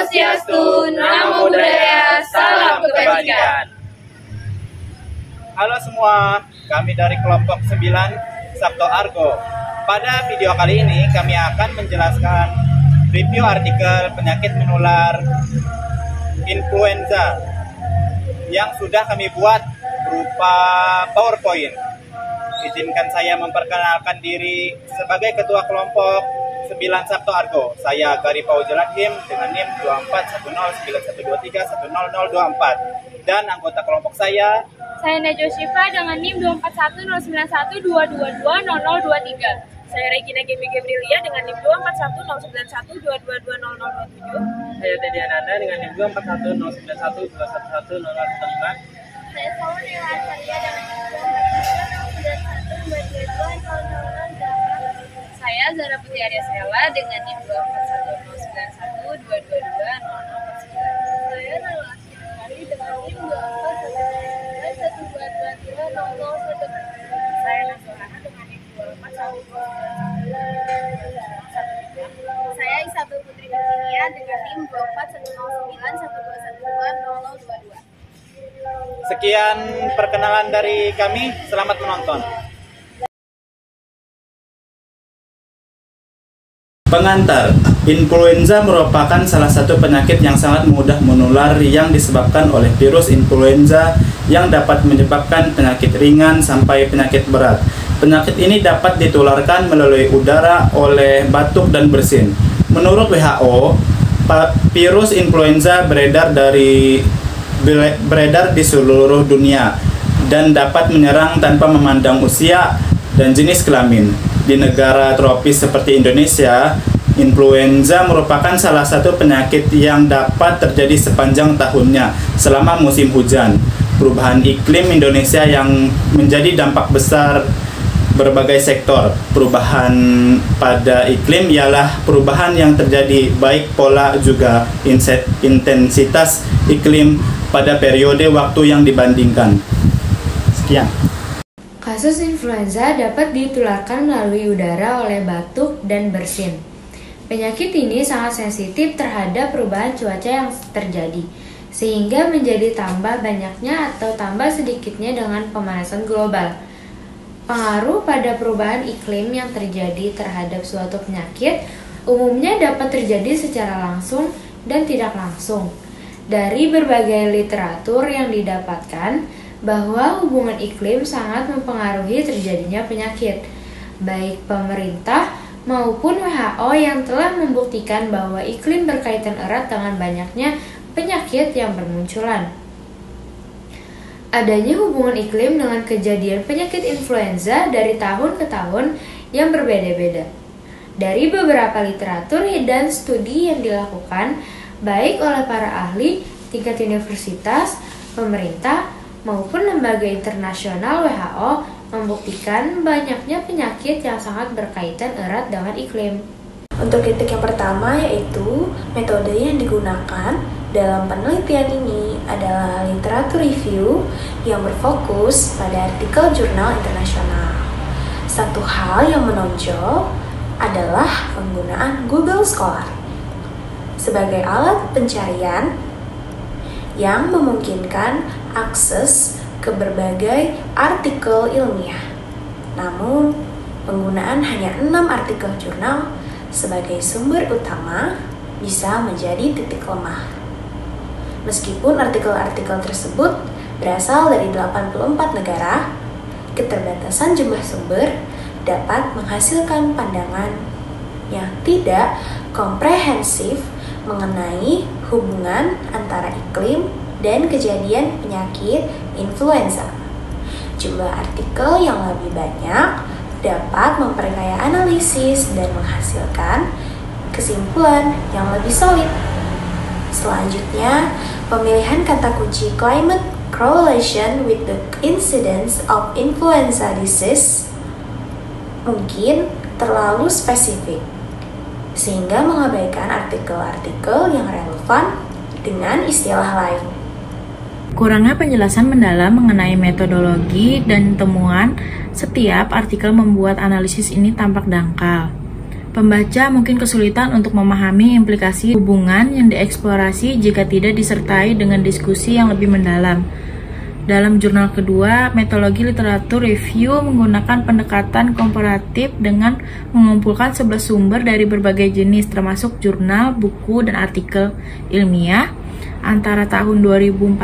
Swastiastu, Namo Buddhaya, Salam Kebajikan. Halo semua, kami dari kelompok 9 Sabto Argo. Pada video kali ini kami akan menjelaskan review artikel penyakit menular influenza yang sudah kami buat berupa PowerPoint. Izinkan saya memperkenalkan diri sebagai ketua kelompok 9 Sabto Argo. Saya Gari Paujaladhim dengan NIM 24109123100024. Dan anggota kelompok saya Najwa Syifa dengan NIM 24109122200023. Saya Regina Gemi Gabrielia dengan NIM 24109192220027. Saya Teddy Ananda dengan NIM 241091211015. Saya Saul Nela Arsalia dengan NIM 241091222000. Saya Zara Putri Arya Sela dengan NIM 24109122200049. Saya Nala Asyikari dengan NIM 241091222000. Saya Nasolana dengan NIM 241091222000. Saya Isabel Putri Virginia dengan NIM 241091211022. Sekian perkenalan dari kami, selamat menonton. Pengantar, influenza merupakan salah satu penyakit yang sangat mudah menular yang disebabkan oleh virus influenza yang dapat menyebabkan penyakit ringan sampai penyakit berat. Penyakit ini dapat ditularkan melalui udara oleh batuk dan bersin. Menurut WHO, virus influenza beredar di seluruh dunia dan dapat menyerang tanpa memandang usia dan jenis kelamin. Di negara tropis seperti Indonesia, influenza merupakan salah satu penyakit yang dapat terjadi sepanjang tahunnya selama musim hujan. Perubahan iklim Indonesia yang menjadi dampak besar berbagai sektor. Perubahan pada iklim ialah perubahan yang terjadi baik pola juga intensitas iklim pada periode waktu yang dibandingkan. Sekian. Kasus influenza dapat ditularkan melalui udara oleh batuk dan bersin. Penyakit ini sangat sensitif terhadap perubahan cuaca yang terjadi, sehingga menjadi tambah banyaknya atau tambah sedikitnya dengan pemanasan global. Pengaruh pada perubahan iklim yang terjadi terhadap suatu penyakit umumnya dapat terjadi secara langsung dan tidak langsung. Dari berbagai literatur yang didapatkan, bahwa hubungan iklim sangat mempengaruhi terjadinya penyakit. Baik pemerintah maupun WHO yang telah membuktikan bahwa iklim berkaitan erat dengan banyaknya penyakit yang bermunculan. Adanya hubungan iklim dengan kejadian penyakit influenza dari tahun ke tahun yang berbeda-beda. Dari beberapa literatur dan studi yang dilakukan, baik oleh para ahli tingkat universitas, pemerintah, maupun lembaga internasional WHO membuktikan banyaknya penyakit yang sangat berkaitan erat dengan iklim. Untuk kritik yang pertama yaitu metode yang digunakan dalam penelitian ini adalah literatur review yang berfokus pada artikel jurnal internasional. Satu hal yang menonjol adalah penggunaan Google Scholar sebagai alat pencarian yang memungkinkan akses ke berbagai artikel ilmiah. Namun, penggunaan hanya 6 artikel jurnal sebagai sumber utama bisa menjadi titik lemah. Meskipun artikel-artikel tersebut berasal dari 84 negara, keterbatasan jumlah sumber dapat menghasilkan pandangan yang tidak komprehensif mengenai hubungan antara iklim dan kejadian penyakit influenza. Jumlah artikel yang lebih banyak dapat memperkaya analisis dan menghasilkan kesimpulan yang lebih solid. Selanjutnya, pemilihan kata kunci climate correlation with the incidence of influenza disease mungkin terlalu spesifik, sehingga mengabaikan artikel-artikel yang relevan dengan istilah lain. Kurangnya penjelasan mendalam mengenai metodologi dan temuan setiap artikel membuat analisis ini tampak dangkal. Pembaca mungkin kesulitan untuk memahami implikasi hubungan yang dieksplorasi jika tidak disertai dengan diskusi yang lebih mendalam. Dalam jurnal kedua, metodologi literatur review menggunakan pendekatan komparatif dengan mengumpulkan 11 sumber dari berbagai jenis, termasuk jurnal, buku, dan artikel ilmiah antara tahun 2014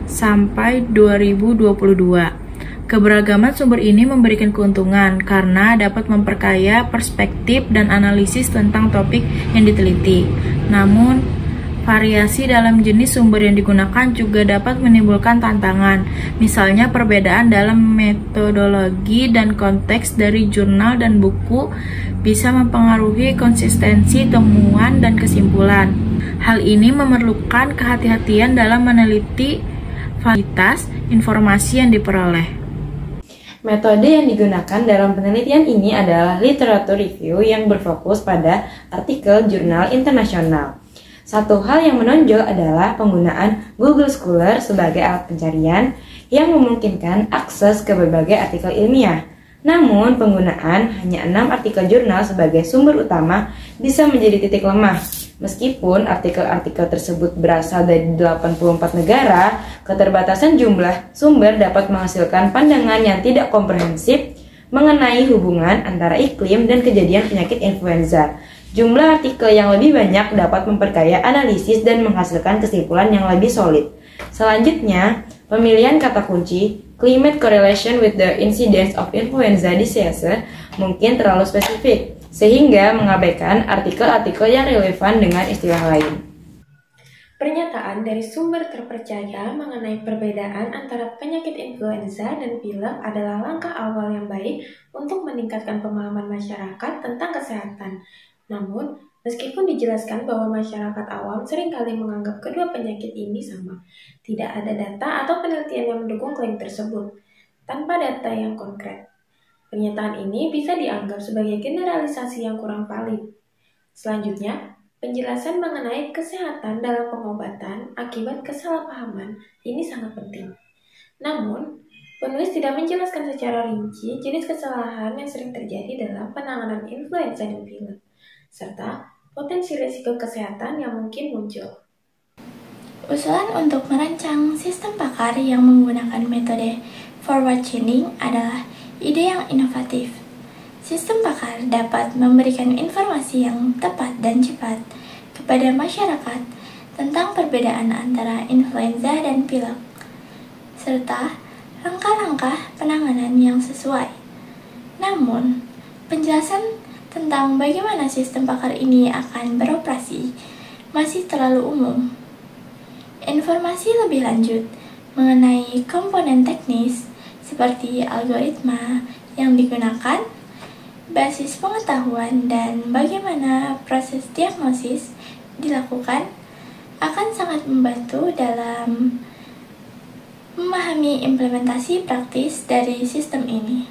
sampai 2022. Keberagaman sumber ini memberikan keuntungan karena dapat memperkaya perspektif dan analisis tentang topik yang diteliti. Namun, variasi dalam jenis sumber yang digunakan juga dapat menimbulkan tantangan. Misalnya, perbedaan dalam metodologi dan konteks dari jurnal dan buku bisa mempengaruhi konsistensi temuan dan kesimpulan. Hal ini memerlukan kehati-hatian dalam meneliti validitas informasi yang diperoleh. Metode yang digunakan dalam penelitian ini adalah literatur review yang berfokus pada artikel jurnal internasional. Satu hal yang menonjol adalah penggunaan Google Scholar sebagai alat pencarian yang memungkinkan akses ke berbagai artikel ilmiah. Namun, penggunaan hanya 6 artikel jurnal sebagai sumber utama bisa menjadi titik lemah. Meskipun artikel-artikel tersebut berasal dari 84 negara, keterbatasan jumlah sumber dapat menghasilkan pandangan yang tidak komprehensif mengenai hubungan antara iklim dan kejadian penyakit influenza. Jumlah artikel yang lebih banyak dapat memperkaya analisis dan menghasilkan kesimpulan yang lebih solid. Selanjutnya, pemilihan kata kunci climate correlation with the incidence of influenza disease mungkin terlalu spesifik, sehingga mengabaikan artikel-artikel yang relevan dengan istilah lain. Pernyataan dari sumber terpercaya mengenai perbedaan antara penyakit influenza dan pilek adalah langkah awal yang baik untuk meningkatkan pemahaman masyarakat tentang kesehatan. Namun, meskipun dijelaskan bahwa masyarakat awam seringkali menganggap kedua penyakit ini sama, tidak ada data atau penelitian yang mendukung klaim tersebut. Tanpa data yang konkret, pernyataan ini bisa dianggap sebagai generalisasi yang kurang valid. Selanjutnya, penjelasan mengenai kesehatan dalam pengobatan akibat kesalahpahaman ini sangat penting. Namun, penulis tidak menjelaskan secara rinci jenis kesalahan yang sering terjadi dalam penanganan influenza dan pilek, serta potensi risiko kesehatan yang mungkin muncul. Usulan untuk merancang sistem pakar yang menggunakan metode forward chaining adalah ide yang inovatif. Sistem pakar dapat memberikan informasi yang tepat dan cepat kepada masyarakat tentang perbedaan antara influenza dan pilek, serta langkah-langkah penanganan yang sesuai. Namun, penjelasan tentang bagaimana sistem pakar ini akan beroperasi masih terlalu umum. Informasi lebih lanjut mengenai komponen teknis seperti algoritma yang digunakan, basis pengetahuan, dan bagaimana proses diagnosis dilakukan akan sangat membantu dalam memahami implementasi praktis dari sistem ini.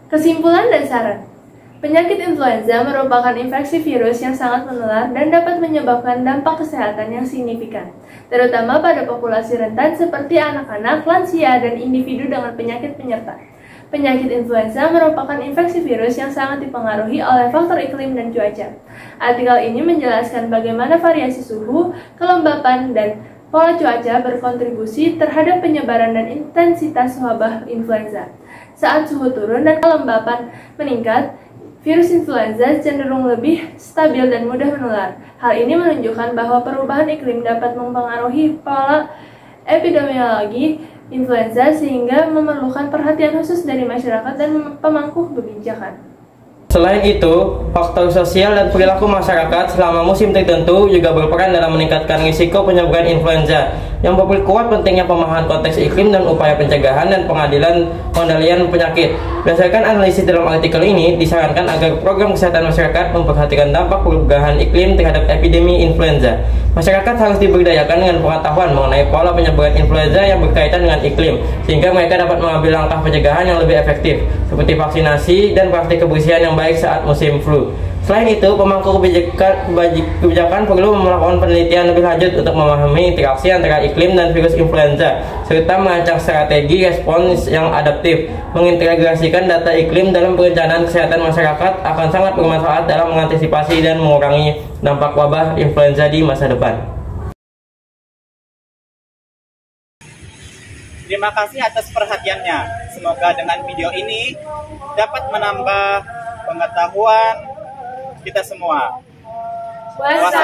Kesimpulan dan saran. Penyakit influenza merupakan infeksi virus yang sangat menular dan dapat menyebabkan dampak kesehatan yang signifikan, terutama pada populasi rentan seperti anak-anak, lansia, dan individu dengan penyakit penyerta. Penyakit influenza merupakan infeksi virus yang sangat dipengaruhi oleh faktor iklim dan cuaca. Artikel ini menjelaskan bagaimana variasi suhu, kelembapan, dan pola cuaca berkontribusi terhadap penyebaran dan intensitas wabah influenza. Saat suhu turun dan kelembapan meningkat, virus influenza cenderung lebih stabil dan mudah menular. Hal ini menunjukkan bahwa perubahan iklim dapat mempengaruhi pola epidemiologi influenza sehingga memerlukan perhatian khusus dari masyarakat dan pemangku kebijakan. Selain itu, faktor sosial dan perilaku masyarakat selama musim tertentu juga berperan dalam meningkatkan risiko penyebaran influenza, yang memperkuat pentingnya pemahaman konteks iklim dan upaya pencegahan dan pengendalian penyakit. Berdasarkan analisis dalam artikel ini, disarankan agar program kesehatan masyarakat memperhatikan dampak perubahan iklim terhadap epidemi influenza. Masyarakat harus diberdayakan dengan pengetahuan mengenai pola penyebaran influenza yang berkaitan dengan iklim, sehingga mereka dapat mengambil langkah pencegahan yang lebih efektif, seperti vaksinasi dan praktik kebersihan yang baik saat musim flu. Selain itu, pemangku kebijakan perlu melakukan penelitian lebih lanjut untuk memahami interaksi antara iklim dan virus influenza, serta merancang strategi respons yang adaptif. Mengintegrasikan data iklim dalam perencanaan kesehatan masyarakat akan sangat bermanfaat dalam mengantisipasi dan mengurangi dampak wabah influenza di masa depan. Terima kasih atas perhatiannya. Semoga dengan video ini dapat menambah pengetahuan kita semua. Wassalamualaikum